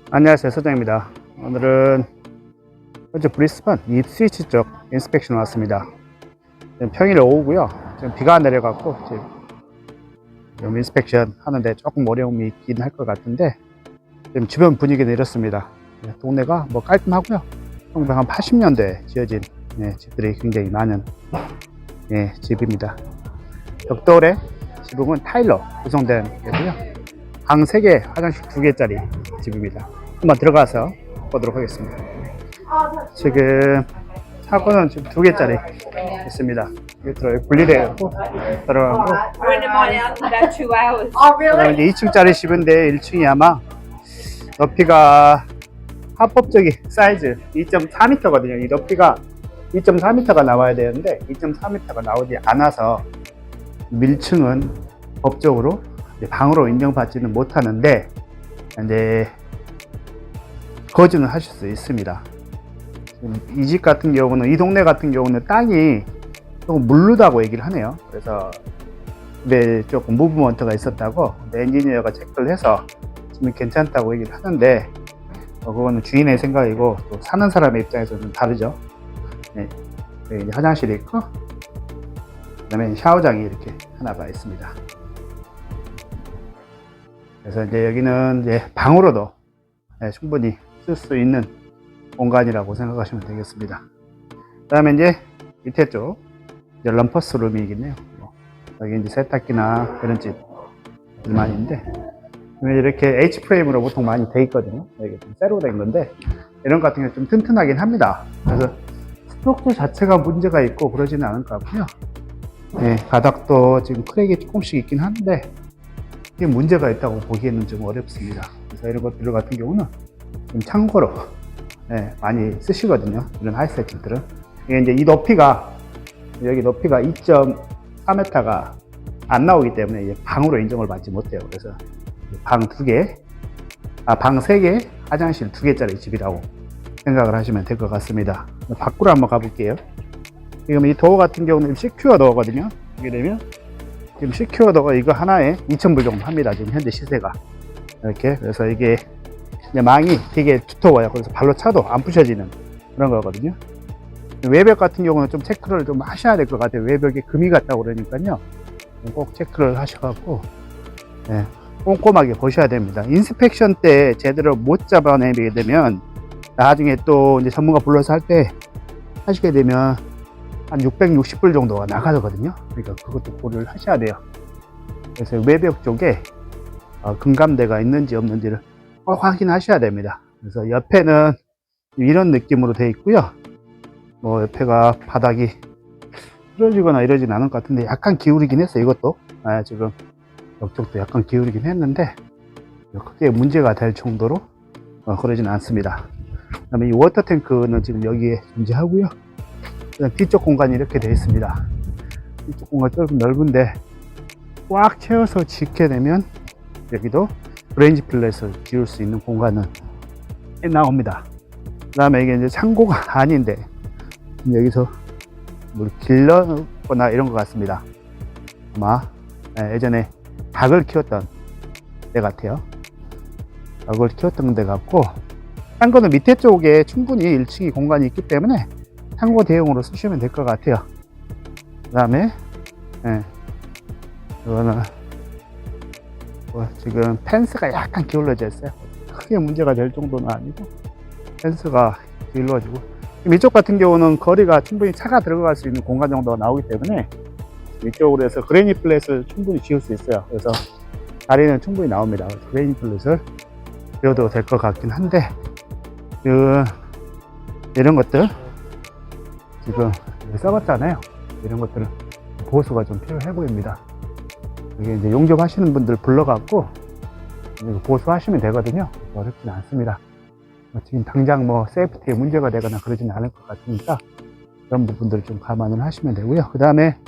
안녕하세요, 소장입니다. 오늘은 현재 브리스번 입스위치 쪽 인스펙션 왔습니다. 지금 평일 오후고요. 지금 비가 내려갖고 지금 인스펙션 하는데 조금 어려움이 있긴 할 것 같은데 지금 주변 분위기는 이렇습니다. 동네가 뭐 깔끔하고요. 한 80년대에 지어진 집들이 굉장히 많은 집입니다. 벽돌에 지붕은 타일로 구성된 데고요. 방 3개, 화장실 2개짜리 집입니다. 한번 들어가서 보도록 하겠습니다. 지금 사고는 지금 2개짜리 있습니다. 이렇게 분리되고 들어가고 이제 2층짜리 집인데 1층이 아마 높이가 합법적인 사이즈 2.4m거든요. 이 높이가 2.4m가 나와야 되는데 2.4m가 나오지 않아서 밀층은 법적으로 방으로 인정받지는 못하는데 이제 거주는 하실 수 있습니다. 이 집 같은 경우는, 이 동네 같은 경우는 땅이 조금 물르다고 얘기를 하네요. 그래서 집에 조금 무브먼트가 있었다고 엔지니어가 체크를 해서 지금 괜찮다고 얘기를 하는데 그거는 주인의 생각이고 또 사는 사람의 입장에서는 좀 다르죠. 여기 화장실이 있고 그 다음에 샤워장이 이렇게 하나가 있습니다. 그래서 이제 여기는 이제 방으로도 충분히 쓸 수 있는 공간이라고 생각하시면 되겠습니다. 그 다음에 이제 밑에 쪽 이제 럼퍼스 룸이겠네요. 여기 이제 세탁기나 그런 집들만 있는데 이렇게 H프레임으로 보통 많이 돼 있거든요. 이게 좀 쇠로 된 건데 이런 것 같은 경우 좀 튼튼하긴 합니다. 그래서 스트럭처 자체가 문제가 있고 그러지는 않을 것 같고요. 바닥도 지금 크랙이 조금씩 있긴 한데 이게 문제가 있다고 보기에는 좀 어렵습니다. 그래서 이런 것들 같은 경우는 좀 참고로 많이 쓰시거든요. 이런 하이세팅들은. 이게 이제 이 높이가 여기 높이가 2.4m가 안 나오기 때문에 이제 방으로 인정을 받지 못해요. 그래서 방 2개, 방 3개, 화장실 2개짜리 집이라고 생각을 하시면 될 것 같습니다. 밖으로 한번 가볼게요. 지금 이 도어 같은 경우는 시큐어 도어거든요. 이게 되면 지금 시큐어 도어가 이거 하나에 2,000불 정도 합니다. 지금 현재 시세가. 이렇게. 그래서 이게 망이 되게 두터워요. 그래서 발로 차도 안 부셔지는 그런 거거든요. 외벽 같은 경우는 좀 체크를 좀 하셔야 될 것 같아요. 외벽에 금이 갔다고 그러니까요. 꼭 체크를 하셔갖고, 꼼꼼하게 보셔야 됩니다. 인스펙션 때 제대로 못 잡아내게 되면, 나중에 또 이제 전문가 불러서 할 때 하시게 되면, 한 660불 정도가 나가거든요. 그러니까 그것도 고려를 하셔야 돼요. 그래서 외벽 쪽에 금감대가 있는지 없는지를 꼭 확인하셔야 됩니다. 그래서 옆에는 이런 느낌으로 되어 있고요. 뭐 옆에가 바닥이 틀어지거나 이러진 않을 것 같은데 약간 기울이긴 했어요. 이것도 지금 옆쪽도 약간 기울이긴 했는데 크게 문제가 될 정도로 그러진 않습니다. 그 다음에 이 워터 탱크는 지금 여기에 존재하고요. 뒤쪽 공간이 이렇게 되어 있습니다. 뒤쪽 공간 조금 넓은데 꽉 채워서 짓게 되면 여기도 브레인지 플랫을 지울 수 있는 공간은 나옵니다. 그 다음에 이게 이제 창고가 아닌데 여기서 뭘 길러거나 이런 것 같습니다. 아마 예전에 닭을 키웠던 데 같아요. 닭을 키웠던 데 같고 창고는 밑에 쪽에 충분히 1층이 공간이 있기 때문에 창고 대용으로 쓰시면 될 것 같아요. 그 다음에 이거는 지금 펜스가 약간 기울어져 있어요. 크게 문제가 될 정도는 아니고 펜스가 기울어지고 이쪽 같은 경우는 거리가 충분히 차가 들어갈 수 있는 공간 정도가 나오기 때문에 이쪽으로 해서 그레니 플랫을 충분히 지을 수 있어요. 그래서 자리는 충분히 나옵니다. 그레니 플랫을 지어도 될 것 같긴 한데 이런 것들 지금 썩었잖아요. 이런 것들은 보수가 좀 필요해 보입니다. 이게 이제 용접하시는 분들 불러갖고 보수하시면 되거든요. 어렵진 않습니다. 지금 당장 뭐 세이프티에 문제가 되거나 그러지는 않을 것 같으니까 그런 부분들을 좀 감안을 하시면 되고요. 그 다음에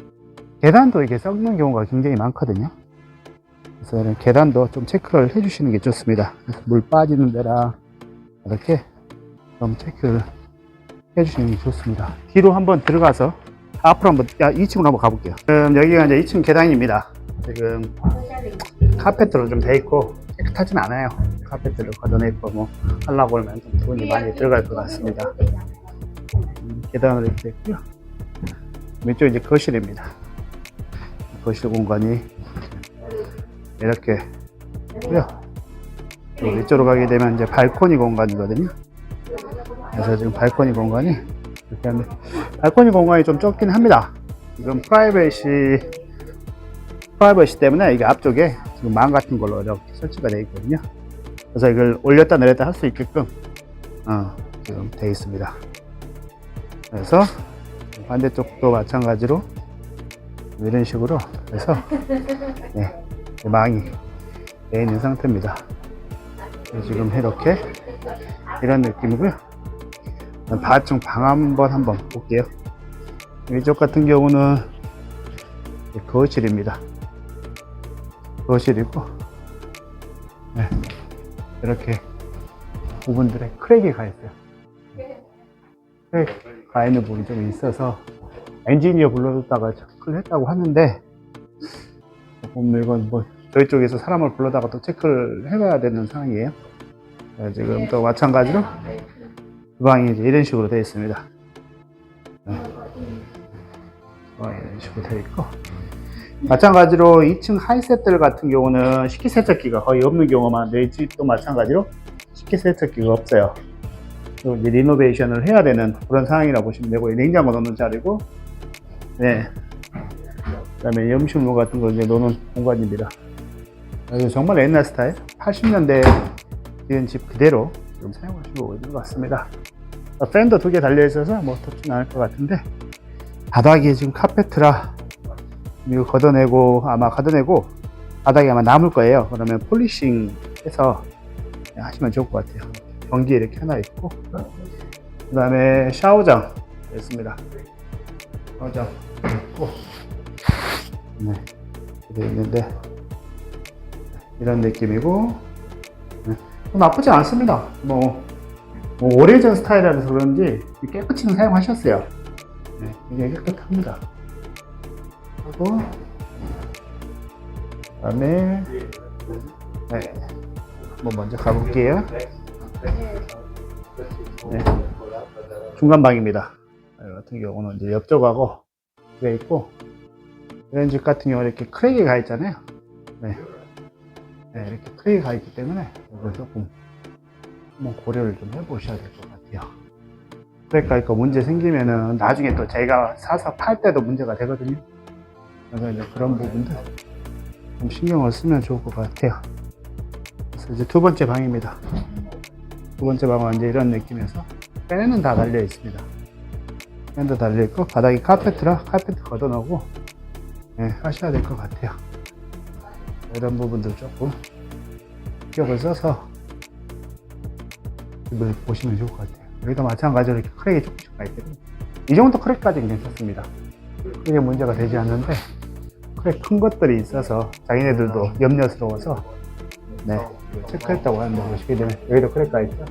계단도 이게 썩는 경우가 굉장히 많거든요. 그래서 이런 계단도 좀 체크를 해주시는 게 좋습니다. 물 빠지는 데랑 이렇게 좀 체크를 해주시는 게 좋습니다. 뒤로 한번 들어가서 앞으로 한번 2층으로 한번 가볼게요. 지금 여기가 이제 2층 계단입니다. 지금 카펫으로 좀 돼 있고 깨끗하진 않아요. 카페트를 걷어내고 뭐 하려고 하면 좀 돈이 많이 들어갈 것 같습니다. 계단으로 이렇게 됐고요. 왼쪽 이제 거실입니다. 거실 공간이 이렇게 있고요. 이쪽으로 가게 되면 이제 발코니 공간이거든요. 그래서 지금 발코니 공간이 이렇게 하는데, 발코니 공간이 좀 좁긴 합니다. 지금 프라이버시 때문에 이게 앞쪽에 지금 망 같은 걸로 이렇게 설치가 되어 있거든요. 그래서 이걸 올렸다 내렸다 할 수 있게끔 지금 되어 있습니다. 그래서 반대쪽도 마찬가지로 이런 식으로 해서 망이 되어 있는 상태입니다. 지금 이렇게 이런 느낌이고요. 바깥쪽 방 한번 볼게요. 이쪽 같은 경우는 거실입니다. 거실이고, 이렇게 부분들에 크랙이 가 있어요. 크랙 가 있는 부분이 좀 있어서 엔지니어 불러줬다가 체크를 했다고 하는데, 이건 뭐 저희 쪽에서 사람을 불러다가 또 체크를 해봐야 되는 상황이에요. 지금 또 마찬가지로 주방이 이제 이런 식으로 되어 있습니다. 주방이 이런 식으로 되어 있고, 마찬가지로 2층 하이셋들 같은 경우는 식기세척기가 거의 없는 경우가 많은데, 이 집도 마찬가지로 식기세척기가 없어요. 또 이제 리노베이션을 해야 되는 그런 상황이라고 보시면 되고, 냉장고 넣는 자리고, 그 다음에 음식물 같은 거 이제 놓는 공간입니다. 정말 옛날 스타일, 80년대 지은 집 그대로 지금 사용하시고 있는 것 같습니다. 팬도 2개 달려 있어서 뭐 덥진 않을 것 같은데, 바닥이 지금 카페트라 이거 걷어내고 바닥이 아마 남을 거예요. 그러면 폴리싱 해서 하시면 좋을 것 같아요. 변기에 이렇게 하나 있고, 그 다음에 샤워장 있습니다. 샤워장 있고, 이렇게 있는데 이런 느낌이고, 나쁘지 않습니다. 뭐 오래전 스타일이라서 그런지 깨끗이는 사용하셨어요. 굉장히 깨끗합니다. 하고, 그 다음에 한번 먼저 가볼게요. 중간 방입니다. 같은 경우는 이제 옆쪽하고 되어 있고, 이런 집 같은 경우는 이렇게 크랙이 가 있잖아요. 이렇게 크랙이 가 있기 때문에 이거 조금 한번 고려를 좀 해보셔야 될 것 같아요. 크랙 가 있고 문제 생기면은 나중에 또 저희가 사서 팔 때도 문제가 되거든요. 그래서 이제 그런 부분들 좀 신경을 쓰면 좋을 것 같아요. 그래서 이제 두 번째 방입니다. 두 번째 방은 이제 이런 느낌에서 팬은 다 달려 있습니다. 팬도 달려 있고, 바닥이 카페트라 카페트 걷어놓고 하셔야 될 것 같아요. 이런 부분들 조금 신경을 써서 이걸 보시면 좋을 것 같아요. 여기도 마찬가지로 이렇게 크랙이 조금씩 가 있거든요. 이 정도 크랙까지는 괜찮습니다. 크게 문제가 되지 않는데, 크랙 큰 것들이 있어서 자기네들도 염려스러워서 체크했다고 하는데, 보시게 되면 여기도 크랙 가 있죠.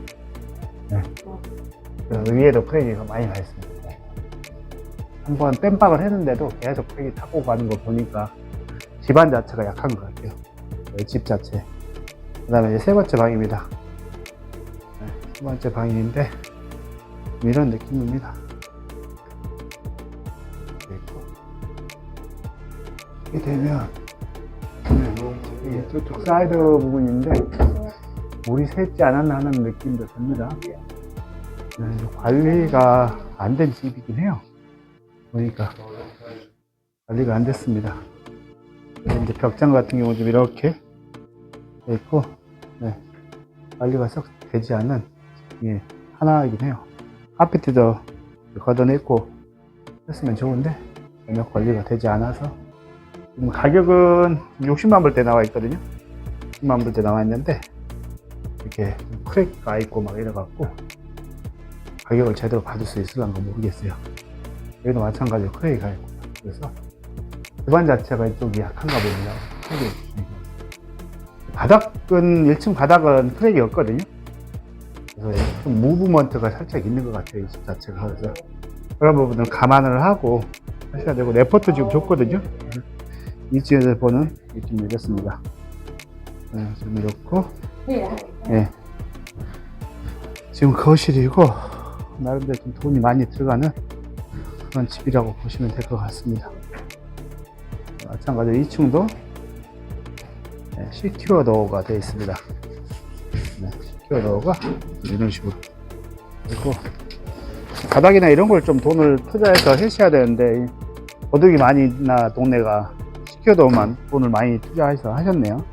그 위에도 크랙이 많이 가 있습니다. 한번 땜박을 했는데도 계속 크랙이 타고 가는 거 보니까 집안 자체가 약한 것 같아요. 집 자체. 그 다음에 이제 세 번째 방입니다. 세 번째 방인데 이런 느낌입니다. 이렇게 되면 저쪽 사이드 부분인데 물이 새지 않았나 하는 느낌도 듭니다. 관리가 안 된 집이긴 해요. 보니까 관리가 안 됐습니다. 이제 벽장 같은 경우 좀 이렇게 돼 있고, 관리가 썩 되지 않은 하나이긴 해요. 카페트도 걷어내고 했으면 좋은데 전혀 관리가 되지 않아서, 지금 가격은 60만 불대 나와 있거든요. 60만 불대 나와 있는데 이렇게 크랙 가 있고 막 이래갖고 가격을 제대로 받을 수 있을런가 모르겠어요. 여기도 마찬가지로 크랙이 가 있고, 그래서 집안 자체가 이쪽이 약한가 봅니다. 바닥은 1층 바닥은 크랙이 없거든요. 그래서 좀 무브먼트가 살짝 있는 것 같아요, 이 집 자체가. 그래서 그런 부분은 감안을 하고 하셔야 되고, 레포트 지금 줬거든요. 2층에서 보는 느낌이 이렇습니다. 네, 좀 이렇고. 예. 지금 거실이고, 나름대로 좀 돈이 많이 들어가는 그런 집이라고 보시면 될 것 같습니다. 마찬가지로 2층도 시큐어 도어가 되어 있습니다. 네, 시큐어 도어가 이런 식으로. 그리고 바닥이나 이런 걸 좀 돈을 투자해서 해셔야 되는데, 도둑이 많이 나 동네가 시큐어 도어만 돈을 많이 투자해서 하셨네요.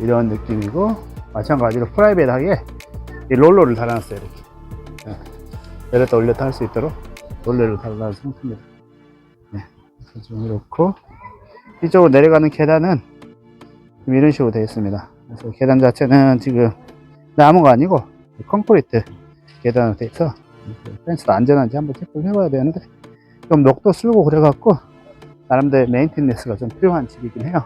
이런 느낌이고, 마찬가지로 프라이빗하게 이 롤러를 달아놨어요. 이렇게 내렸다 올렸다 할 수 있도록 롤러를 달아놓은 상태입니다. 네, 좀 이렇고, 이쪽으로 내려가는 계단은 이런 식으로 되어 있습니다. 그래서 계단 자체는 지금 나무가 아니고 콘크리트 계단으로 되어 있어 펜스도 안전한지 한번 체크를 해봐야 되는데, 좀 녹도 쓸고 그래갖고 나름대로 메인테너스가 좀 필요한 집이긴 해요.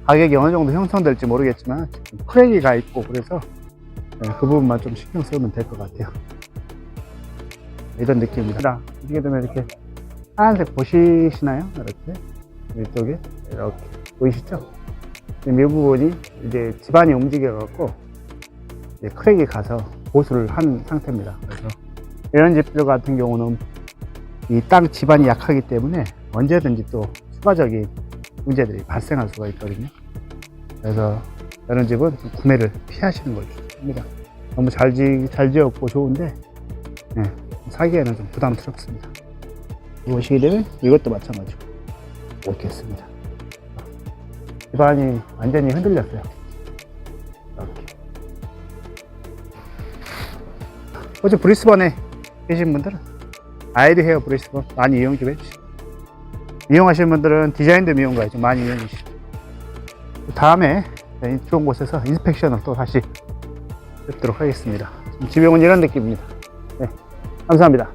가격이 어느 정도 형성될지 모르겠지만 크랙이 가 있고 그래서 그 부분만 좀 신경 쓰면 될 것 같아요. 이런 느낌입니다. 이렇게 되면 이렇게 하얀색 보시시나요? 이렇게 이쪽에 이렇게 보이시죠? 이 부분이 이제 집안이 움직여 갖고 크랙이 가서 보수를 한 상태입니다. 그래서 이런 집들 같은 경우는 이 땅 집안이 약하기 때문에 언제든지 또 추가적인 문제들이 발생할 수가 있거든요. 그래서 이런 집은 좀 구매를 피하시는 걸 추천합니다. 너무 잘 지었고 좋은데 사기에는 좀 부담스럽습니다. 보시게 되면 이것도 마찬가지고 이렇게 했습니다. 집안이 완전히 흔들렸어요. 이렇게. 혹시 브리스번에 계신 분들은 아이드 헤어 브리스번 많이 이용 좀 해주시고, 이용하시는 분들은 디자인드 미용가에 좀 많이 이용해 주시고, 다음에 좋은 곳에서 인스펙션을 또 다시 뵙도록 하겠습니다. 지금 집용은 이런 느낌입니다. 네, 감사합니다.